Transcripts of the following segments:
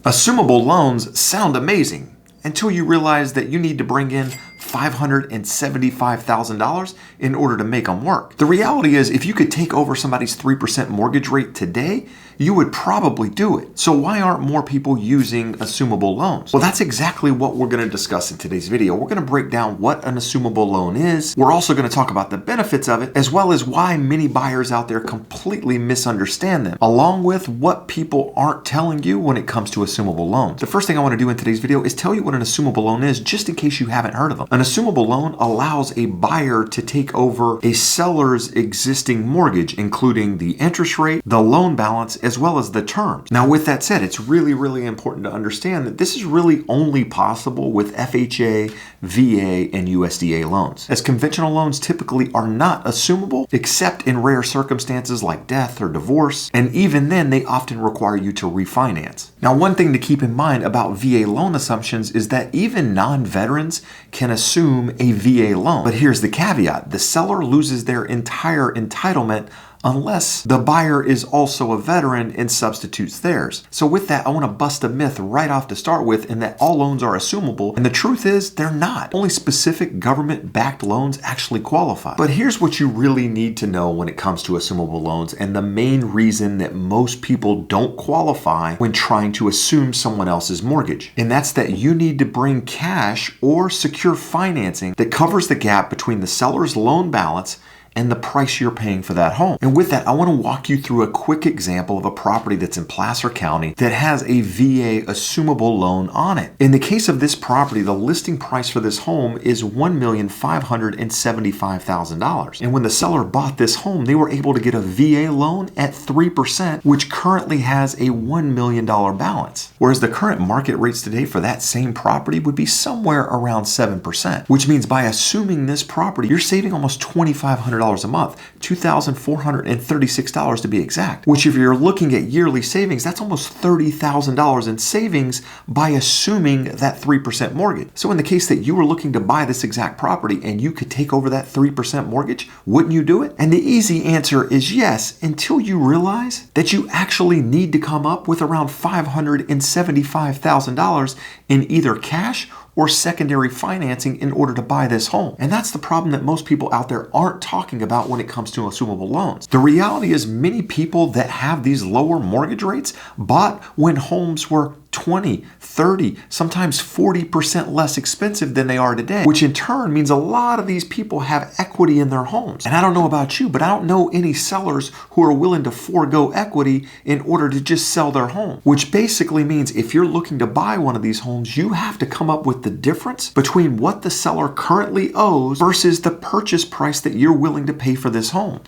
Assumable loans sound amazing until you realize that you need to bring in $575,000 in order to make them work. The reality is, if you could take over somebody's 3% mortgage rate today, you would probably do it. So why aren't more people using assumable loans? Well, that's exactly what we're going to discuss in today's video. We're going to break down what an assumable loan is. We're also going to talk about the benefits of it, as well as why many buyers out there completely misunderstand them, along with what people aren't telling you when it comes to assumable loans. The first thing I want to do in today's video is tell you what an assumable loan is, just in case you haven't heard of them. An assumable loan allows a buyer to take over a seller's existing mortgage, including the interest rate, the loan balance, as well as the terms. Now, with that said, it's really important to understand that this is really only possible with FHA, VA, and USDA loans, as conventional loans typically are not assumable except in rare circumstances like death or divorce, and even then they often require you to refinance. Now, one thing to keep in mind about VA loan assumptions is that even non-veterans can assume a VA loan. But here's the caveat: the seller loses their entire entitlement unless the buyer is also a veteran and substitutes theirs. So with that, I want to bust a myth right off to start with, in that all loans are assumable, and the truth is they're not. Only specific government-backed loans actually qualify. But here's what you really need to know when it comes to assumable loans, and the main reason that most people don't qualify when trying to assume someone else's mortgage. And that's that you need to bring cash or secure financing that covers the gap between the seller's loan balance and the price you're paying for that home. And with that, I want to walk you through a quick example of a property that's in Placer County that has a VA assumable loan on it. In the case of this property, the listing price for this home is $1,575,000. And when the seller bought this home, they were able to get a VA loan at 3%, which currently has a $1 million balance. Whereas the current market rates today for that same property would be somewhere around 7%, which means by assuming this property, you're saving almost $2,500 a month, $2,436 to be exact, which if you're looking at yearly savings, that's almost $30,000 in savings by assuming that 3% mortgage. So in the case that you were looking to buy this exact property and you could take over that 3% mortgage, wouldn't you do it? And the easy answer is yes, until you realize that you actually need to come up with around $575,000 in either cash or secondary financing in order to buy this home. And that's the problem that most people out there aren't talking about when it comes to assumable loans. The reality is many people that have these lower mortgage rates bought when homes were 20, 30, sometimes 40% less expensive than they are today, which in turn means a lot of these people have equity in their homes. And I don't know about you, but I don't know any sellers who are willing to forego equity in order to just sell their home, which basically means if you're looking to buy one of these homes, you have to come up with the difference between what the seller currently owes versus the purchase price that you're willing to pay for this home.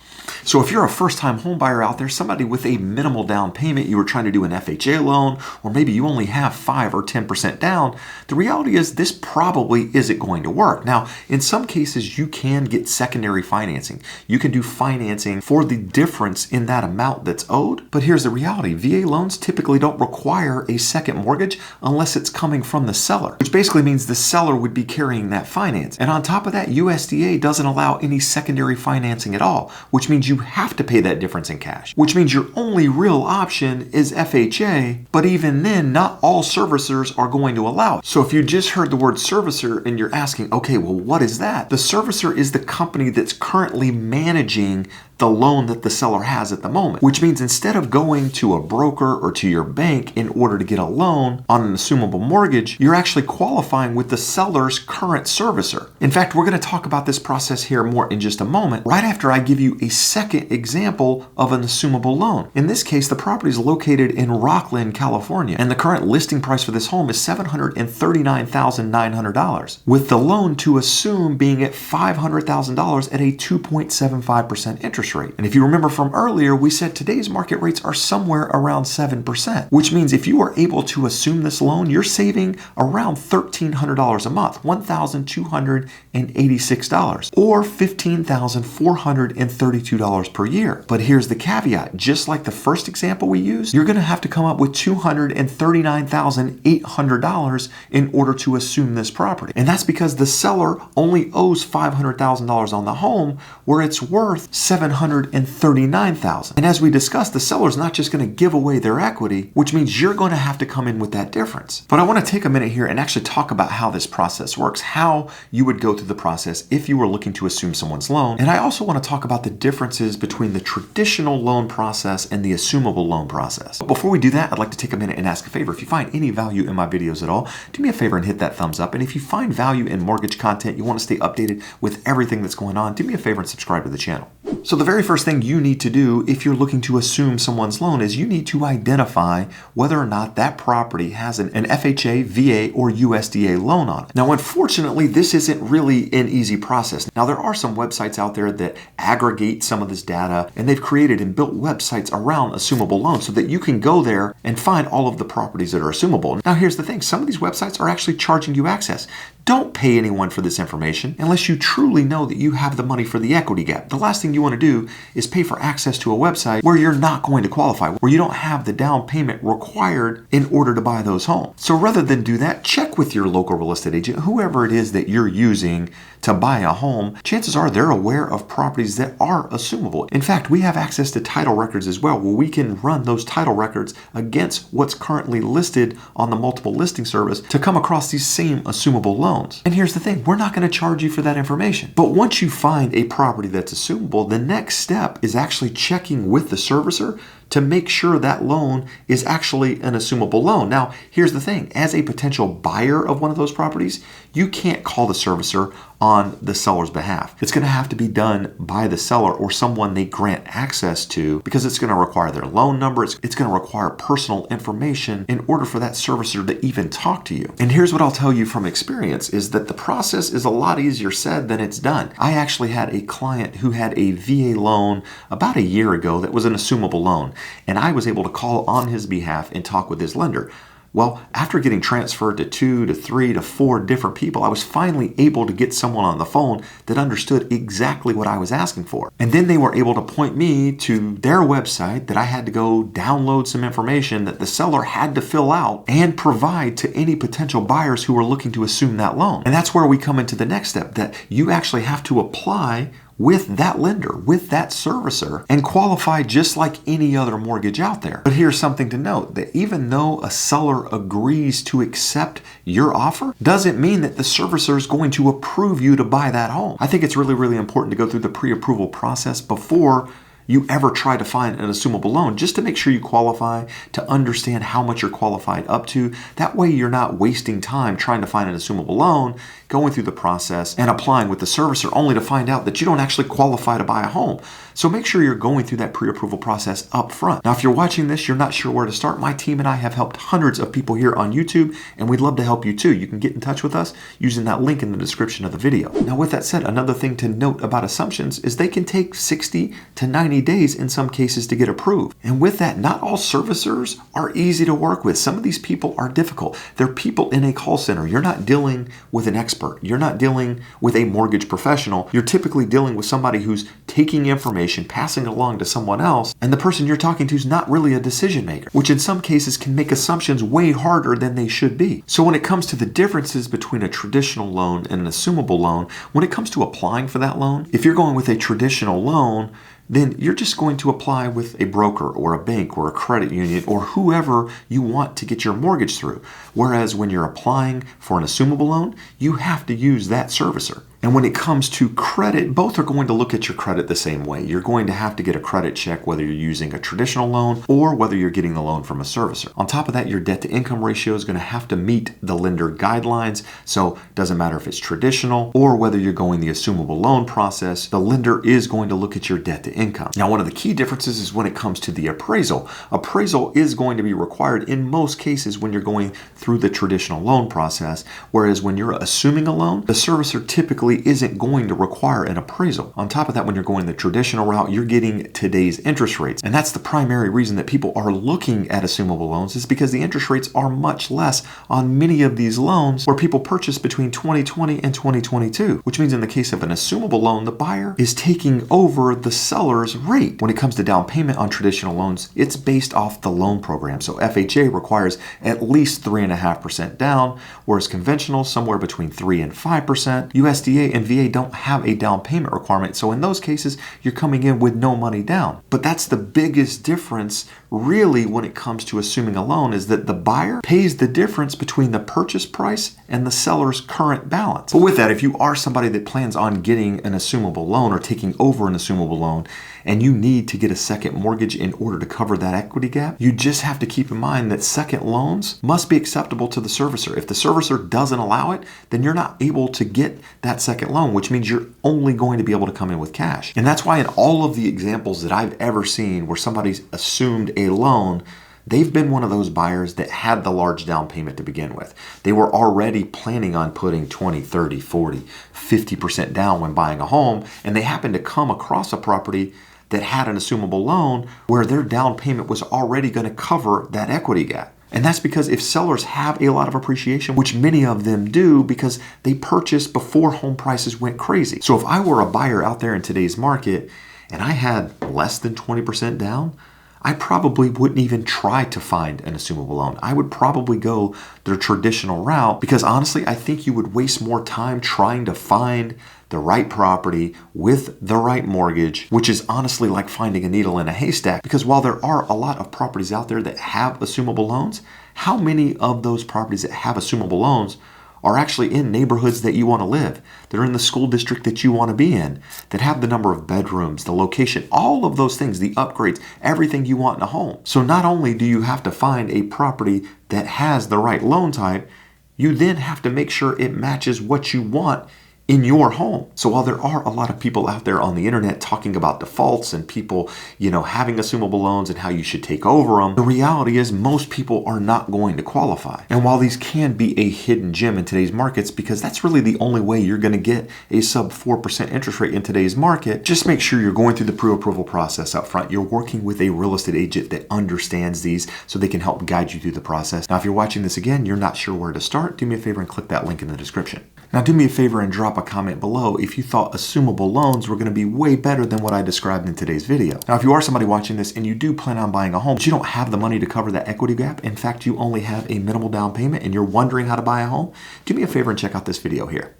So if you're a first-time home buyer out there, somebody with a minimal down payment, you were trying to do an FHA loan, or maybe you only have 5 or 10% down, the reality is this probably isn't going to work. Now, in some cases, you can get secondary financing. You can do financing for the difference in that amount that's owed. But here's the reality: VA loans typically don't require a second mortgage unless it's coming from the seller, which basically means the seller would be carrying that finance. And on top of that, USDA doesn't allow any secondary financing at all, which means you have to pay that difference in cash, which means your only real option is FHA, but even then, not all servicers are going to allow it. So if you just heard the word servicer and you're asking, okay, well, what is that? The servicer is the company that's currently managing the loan that the seller has at the moment, which means instead of going to a broker or to your bank in order to get a loan on an assumable mortgage, you're actually qualifying with the seller's current servicer. In fact, we're going to talk about this process here more in just a moment, right after I give you a second example of an assumable loan. In this case, the property is located in Rockland, California, and the current listing price for this home is $739,900, with the loan to assume being at $500,000 at a 2.75% interest rate. And if you remember from earlier, we said today's market rates are somewhere around 7%, which means if you are able to assume this loan, you're saving around $1,300 a month, $1,286, or $15,432 per year. But here's the caveat: just like the first example we used, you're going to have to come up with $239,800 in order to assume this property. And that's because the seller only owes $500,000 on the home, where it's worth $700,000. $139,000. And as we discussed, the seller's not just going to give away their equity, which means you're going to have to come in with that difference. But I want to take a minute here and actually talk about how this process works, how you would go through the process if you were looking to assume someone's loan. And I also want to talk about the differences between the traditional loan process and the assumable loan process. But before we do that, I'd like to take a minute and ask a favor. If you find any value in my videos at all, do me a favor and hit that thumbs up. And if you find value in mortgage content, you want to stay updated with everything that's going on, do me a favor and subscribe to the channel. So the very first thing you need to do if you're looking to assume someone's loan is you need to identify whether or not that property has an FHA, VA, or USDA loan on it. Now, unfortunately, this isn't really an easy process. Now, there are some websites out there that aggregate some of this data, and they've created and built websites around assumable loans so that you can go there and find all of the properties that are assumable. Now, here's the thing. Some of these websites are actually charging you access. Don't pay anyone for this information unless you truly know that you have the money for the equity gap. The last thing you want to do is pay for access to a website where you're not going to qualify, where you don't have the down payment required in order to buy those homes. So rather than do that, check with your local real estate agent, whoever it is that you're using to buy a home. Chances are they're aware of properties that are assumable. In fact, we have access to title records as well, where we can run those title records against what's currently listed on the multiple listing service to come across these same assumable loans. And here's the thing, we're not going to charge you for that information. But once you find a property that's assumable, the next step is actually checking with the servicer to make sure that loan is actually an assumable loan. Now, here's the thing. As a potential buyer of one of those properties, you can't call the servicer on the seller's behalf. It's going to have to be done by the seller or someone they grant access to, because it's going to require their loan number. It's going to require personal information in order for that servicer to even talk to you. And here's what I'll tell you from experience is that the process is a lot easier said than it's done. I actually had a client who had a VA loan about a year ago that was an assumable loan, and I was able to call on his behalf and talk with his lender. Well, after getting transferred to 2 to 3 to 4 different people, I was finally able to get someone on the phone that understood exactly what I was asking for. And then they were able to point me to their website that I had to go download some information that the seller had to fill out and provide to any potential buyers who were looking to assume that loan. And that's where we come into the next step, that you actually have to apply with that lender, with that servicer, and qualify just like any other mortgage out there. But here's something to note, that even though a seller agrees to accept your offer, doesn't mean that the servicer is going to approve you to buy that home. I think it's really, really important to go through the pre-approval process before you ever try to find an assumable loan, just to make sure you qualify, to understand how much you're qualified up to. That way you're not wasting time trying to find an assumable loan, going through the process and applying with the servicer only to find out that you don't actually qualify to buy a home. So make sure you're going through that pre-approval process up front. Now, if you're watching this, you're not sure where to start, my team and I have helped hundreds of people here on YouTube, and we'd love to help you too. You can get in touch with us using that link in the description of the video. Now, with that said, another thing to note about assumptions is they can take 60 to 90 days in some cases to get approved. And with that, not all servicers are easy to work with. Some of these people are difficult. They're people in a call center. You're not dealing with an expert. You're not dealing with a mortgage professional. You're typically dealing with somebody who's taking information, passing it along to someone else, and the person you're talking to is not really a decision maker, which in some cases can make assumptions way harder than they should be. So when it comes to the differences between a traditional loan and an assumable loan, when it comes to applying for that loan, if you're going with a traditional loan, then you're just going to apply with a broker or a bank or a credit union or whoever you want to get your mortgage through. Whereas when you're applying for an assumable loan, you have to use that servicer. And when it comes to credit, both are going to look at your credit the same way. You're going to have to get a credit check whether you're using a traditional loan or whether you're getting the loan from a servicer. On top of that, your debt to income ratio is going to have to meet the lender guidelines. So it doesn't matter if it's traditional or whether you're going the assumable loan process, the lender is going to look at your debt to income. Now, one of the key differences is when it comes to the appraisal. Appraisal is going to be required in most cases when you're going through the traditional loan process, whereas when you're assuming a loan, the servicer typically isn't going to require an appraisal. On top of that, when you're going the traditional route, you're getting today's interest rates. And that's the primary reason that people are looking at assumable loans, is because the interest rates are much less on many of these loans where people purchased between 2020 and 2022, which means in the case of an assumable loan, the buyer is taking over the seller's rate. When it comes to down payment on traditional loans, it's based off the loan program. So FHA requires at least 3.5% down, whereas conventional somewhere between 3 and 5%. USDA USDA and VA don't have a down payment requirement. So in those cases, you're coming in with no money down. But that's the biggest difference really when it comes to assuming a loan, is that the buyer pays the difference between the purchase price and the seller's current balance. But with that, if you are somebody that plans on getting an assumable loan or taking over an assumable loan, and you need to get a second mortgage in order to cover that equity gap, you just have to keep in mind that second loans must be acceptable to the servicer. If the servicer doesn't allow it, then you're not able to get that second loan, which means you're only going to be able to come in with cash. And that's why in all of the examples that I've ever seen where somebody's assumed a loan, they've been one of those buyers that had the large down payment to begin with. They were already planning on putting 20, 30, 40, 50% down when buying a home, and they happened to come across a property that had an assumable loan where their down payment was already going to cover that equity gap. And that's because if sellers have a lot of appreciation, which many of them do because they purchased before home prices went crazy. So if I were a buyer out there in today's market and I had less than 20% down, I probably wouldn't even try to find an assumable loan. I would probably go the traditional route because honestly, I think you would waste more time trying to find the right property with the right mortgage, which is honestly like finding a needle in a haystack. Because while there are a lot of properties out there that have assumable loans, how many of those properties that have assumable loans are actually in neighborhoods that you want to live, that are in the school district that you want to be in, that have the number of bedrooms, the location, all of those things, the upgrades, everything you want in a home. So not only do you have to find a property that has the right loan type, you then have to make sure it matches what you want in your home. So while there are a lot of people out there on the internet talking about defaults and people, having assumable loans and how you should take over them, the reality is most people are not going to qualify. And while these can be a hidden gem in today's markets, because that's really the only way you're going to get a sub 4% interest rate in today's market, just make sure you're going through the pre-approval process up front. You're working with a real estate agent that understands these so they can help guide you through the process. Now, if you're watching this again, you're not sure where to start, do me a favor and click that link in the description. Now, do me a favor and drop a comment below if you thought assumable loans were going to be way better than what I described in today's video. Now, if you are somebody watching this and you do plan on buying a home, but you don't have the money to cover that equity gap, in fact, you only have a minimal down payment and you're wondering how to buy a home, do me a favor and check out this video here.